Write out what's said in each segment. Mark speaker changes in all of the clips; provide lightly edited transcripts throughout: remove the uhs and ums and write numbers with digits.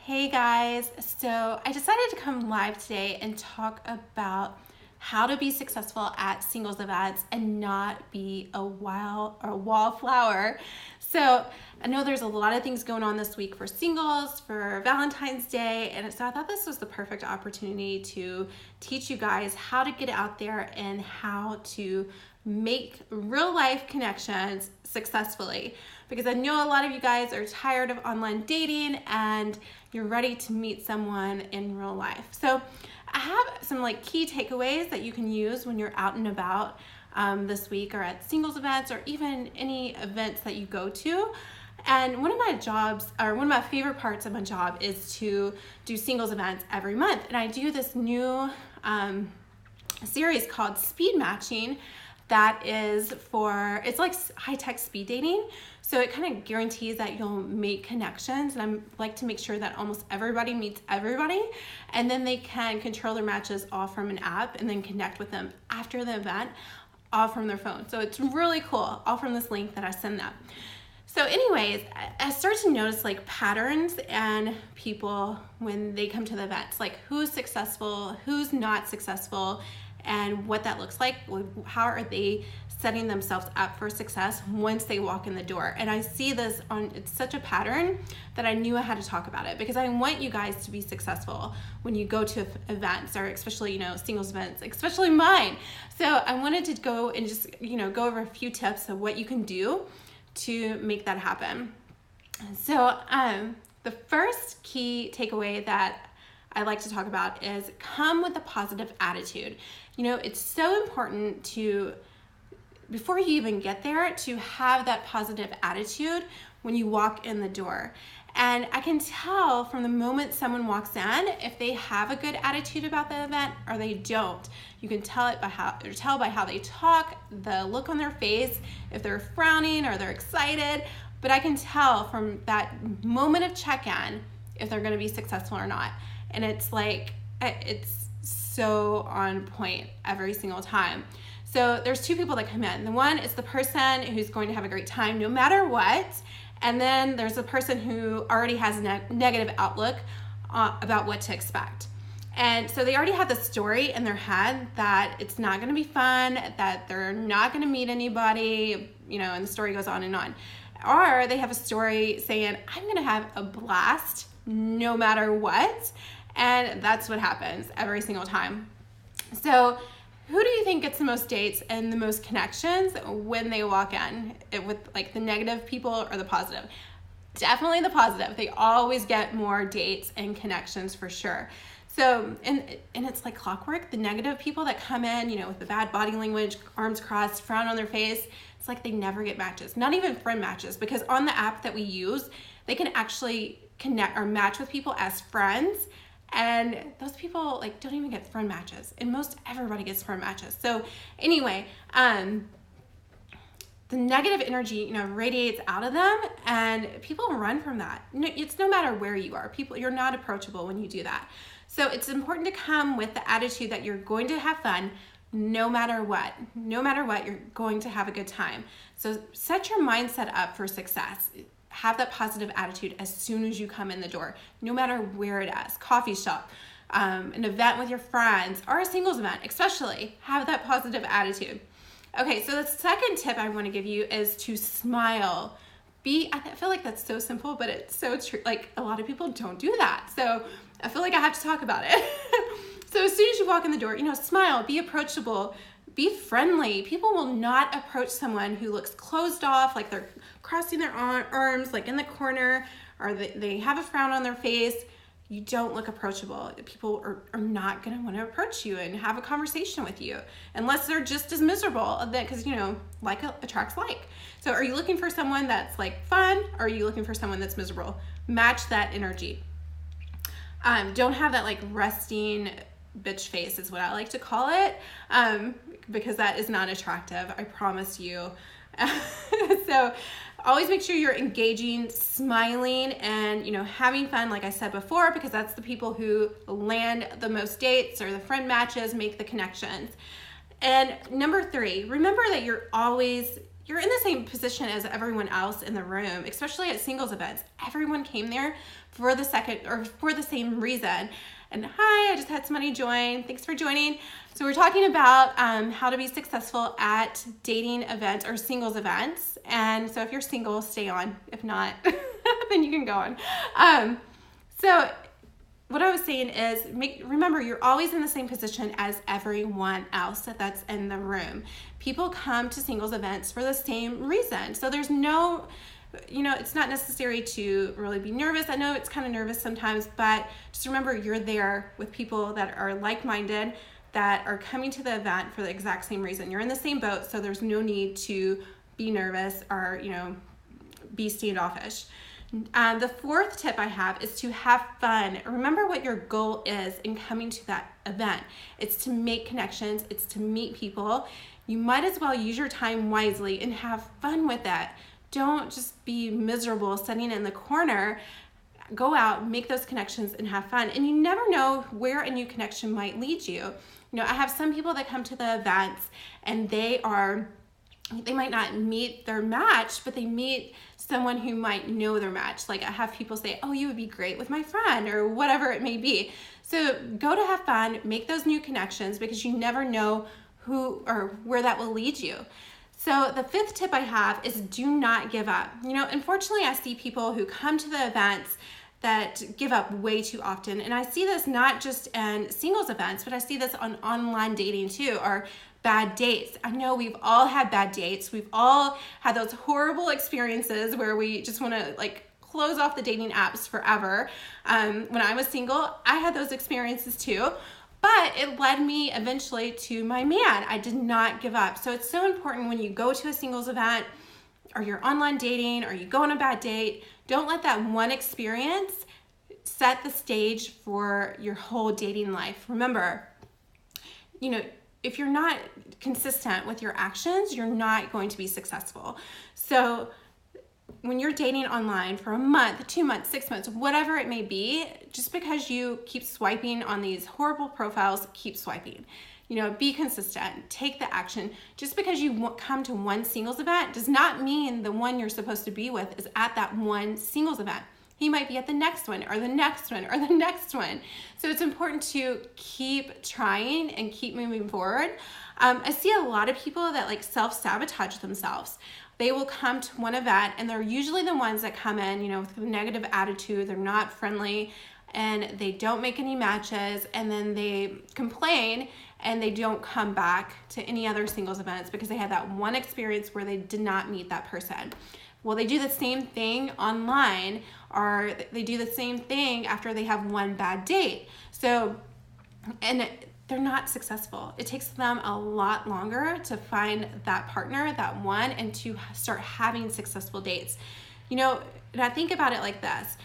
Speaker 1: Hey guys, so I decided to come live today and talk about how to be successful at singles events and not be a wallflower. So I know there's a lot of things going on this week for singles, for Valentine's Day, and so I thought this was the perfect opportunity to teach you guys how to get out there and how to make real life connections successfully, because I know a lot of you guys are tired of online dating and you're ready to meet someone in real life. So I have some key takeaways that you can use when you're out and about this week or at singles events or even any events that you go to. And one of my favorite parts of my job is to do singles events every month. And I do this new series called Speed Matching that is it's like high-tech speed dating. So it kind of guarantees that you'll make connections, and I like to make sure that almost everybody meets everybody, and then they can control their matches all from an app and then connect with them after the event, all from their phone. So it's really cool, all from this link that I send them. So anyways, I start to notice patterns and people when they come to the events, like who's successful, who's not successful, and what that looks like. How are they setting themselves up for success once they walk in the door? And I see this it's such a pattern that I knew I had to talk about it, because I want you guys to be successful when you go to events, or especially, singles events, especially mine. So I wanted to go and just, go over a few tips of what you can do to make that happen. So the first key takeaway that I like to talk about is come with a positive attitude. It's so important before you even get there, to have that positive attitude when you walk in the door. And I can tell from the moment someone walks in if they have a good attitude about the event or they don't. You can tell by how they talk, the look on their face, if they're frowning or they're excited. But I can tell from that moment of check-in if they're going to be successful or not. And it's so on point every single time. So there's two people that come in. The one is the person who's going to have a great time no matter what. And then there's the person who already has a negative outlook about what to expect. And so they already have the story in their head that it's not going to be fun, that they're not going to meet anybody, and the story goes on and on. Or they have a story saying, I'm going to have a blast no matter what. And that's what happens every single time. So who do you think gets the most dates and the most connections when they walk in, with the negative people or the positive? Definitely the positive. They always get more dates and connections for sure. So, and it's like clockwork. The negative people that come in, with the bad body language, arms crossed, frown on their face, it's like they never get matches, not even friend matches, because on the app that we use, they can actually connect or match with people as friends. And those people don't even get friend matches, and most everybody gets friend matches. So anyway, the negative energy, radiates out of them, and people run from that. It's no matter where you are. You're not approachable when you do that. So it's important to come with the attitude that you're going to have fun no matter what. No matter what, you're going to have a good time. So set your mindset up for success. Have that positive attitude as soon as you come in the door, no matter where it is, coffee shop, an event with your friends, or a singles event, especially. Have that positive attitude. Okay, so the second tip I want to give you is to smile. I feel like that's so simple, but it's so true. A lot of people don't do that. So I feel like I have to talk about it. So as soon as you walk in the door, smile, be approachable, be friendly. People will not approach someone who looks closed off, like they're crossing their arms in the corner, or they have a frown on their face. You don't look approachable. People are not going to want to approach you and have a conversation with you unless they're just as miserable, because like attracts like. So are you looking for someone that's fun, or are you looking for someone that's miserable? Match that energy. Don't have that resting bitch face is what I like to call it, because that is not attractive, I promise you. So always make sure you're engaging, smiling, and having fun, like I said before, because that's the people who land the most dates or the friend matches, make the connections. And number 3, remember that you're always you're in the same position as everyone else in the room, especially at singles events. Everyone came there for the same reason. And hi, I just had somebody join. Thanks for joining. So we're talking about how to be successful at dating events or singles events. And so if you're single, stay on. If not, then you can go on. So what I was saying is, remember, you're always in the same position as everyone else that's in the room. People come to singles events for the same reason. So there's no, it's not necessary to really be nervous. I know it's kind of nervous sometimes, but just remember you're there with people that are like-minded, that are coming to the event for the exact same reason. You're in the same boat, so there's no need to be nervous or, be standoffish. The fourth tip I have is to have fun. Remember what your goal is in coming to that event. It's to make connections. It's to meet people. You might as well use your time wisely and have fun with it. Don't just be miserable sitting in the corner. Go out, make those connections, and have fun. And you never know where a new connection might lead you. I have some people that come to the events and they might not meet their match, but they meet someone who might know their match. Like I have people say, oh, you would be great with my friend, or whatever it may be. So go to have fun, make those new connections, because you never know who or where that will lead you. So the fifth tip I have is do not give up. Unfortunately, I see people who come to the events that give up way too often. And I see this not just in singles events, but I see this on online dating too, or bad dates. I know we've all had bad dates. We've all had those horrible experiences where we just want to close off the dating apps forever. When I was single, I had those experiences too, but it led me eventually to my man. I did not give up. So it's so important when you go to a singles event or you're online dating or you go on a bad date, don't let that one experience set the stage for your whole dating life. Remember, if you're not consistent with your actions, you're not going to be successful. So when you're dating online for a month, 2 months, 6 months, whatever it may be, just because you keep swiping on these horrible profiles, keep swiping. Be consistent, take the action. Just because you come to one singles event does not mean the one you're supposed to be with is at that one singles event. He might be at the next one or the next one or the next one. So it's important to keep trying and keep moving forward. I see a lot of people that self-sabotage themselves. They will come to one event and they're usually the ones that come in, with a negative attitude. They're not friendly and they don't make any matches, and then they complain and they don't come back to any other singles events because they had that one experience where they did not meet that person. Well, they do the same thing online, or they do the same thing after they have one bad date. So, and they're not successful. It takes them a lot longer to find that partner, that one, and to start having successful dates. And I think about it like this.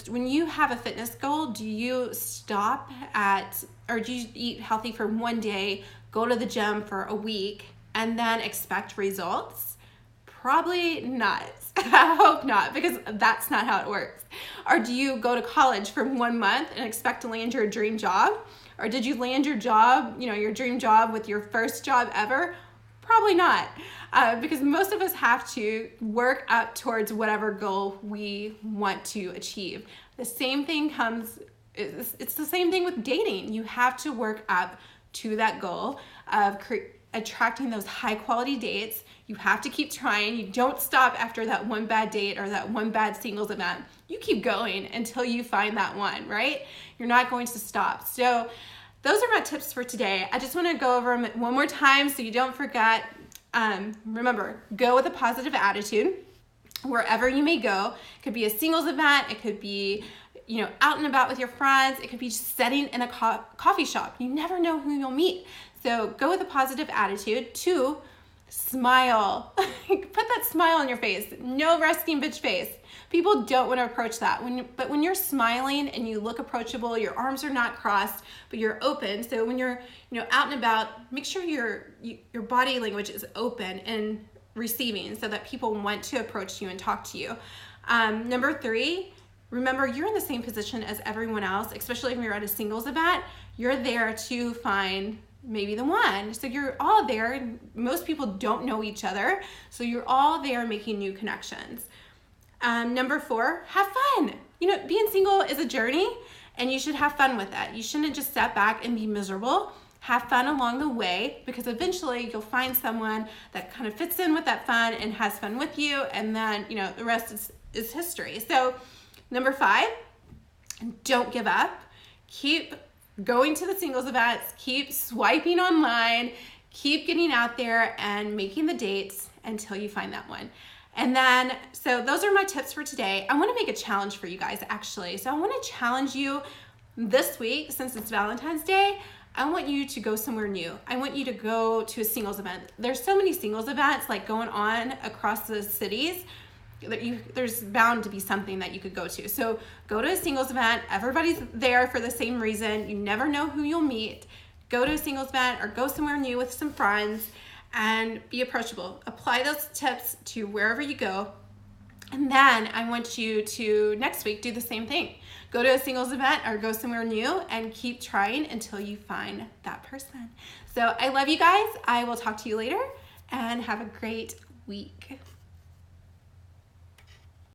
Speaker 1: When you have a fitness goal, do you stop or do you eat healthy for one day, go to the gym for a week, and then expect results? Probably not. I hope not, because that's not how it works. Or do you go to college for 1 month and expect to land your dream job? Or did you land your job, your dream job with your first job ever? Probably not, because most of us have to work up towards whatever goal we want to achieve. The same thing it's the same thing with dating. You have to work up to that goal of attracting those high quality dates. You have to keep trying. You don't stop after that one bad date or that one bad singles event. You keep going until you find that one, right? You're not going to stop. So those are my tips for today. I just want to go over them one more time so you don't forget. Remember, go with a positive attitude wherever you may go. It could be a singles event. It could be, out and about with your friends. It could be just sitting in a coffee shop. You never know who you'll meet. So go with a positive attitude. 2, smile. Put that smile on your face. No resting bitch face. People don't want to approach that. But when you're smiling and you look approachable, your arms are not crossed, but you're open. So when you're out and about, make sure your body language is open and receiving so that people want to approach you and talk to you. Number 3, remember you're in the same position as everyone else, especially when you're at a singles event. You're there to find maybe the one. So you're all there. Most people don't know each other, so you're all there making new connections. Number 4, have fun. Being single is a journey, and you should have fun with it. You shouldn't just step back and be miserable. Have fun along the way, because eventually you'll find someone that kind of fits in with that fun and has fun with you, and then the rest is history. So number 5, don't give up. Keep going to the singles events, keep swiping online, keep getting out there and making the dates until you find that one. And then, so those are my tips for today. I want to make a challenge for you guys, actually. So I want to challenge you this week, since it's Valentine's Day. I want you to go somewhere new. I want you to go to a singles event. There's so many singles events going on across the cities. There's bound to be something that you could go to. So go to a singles event. Everybody's there for the same reason. You never know who you'll meet. Go to a singles event or go somewhere new with some friends and be approachable. Apply those tips to wherever you go. And then I want you to next week do the same thing. Go to a singles event or go somewhere new and keep trying until you find that person. So I love you guys. I will talk to you later, and have a great week.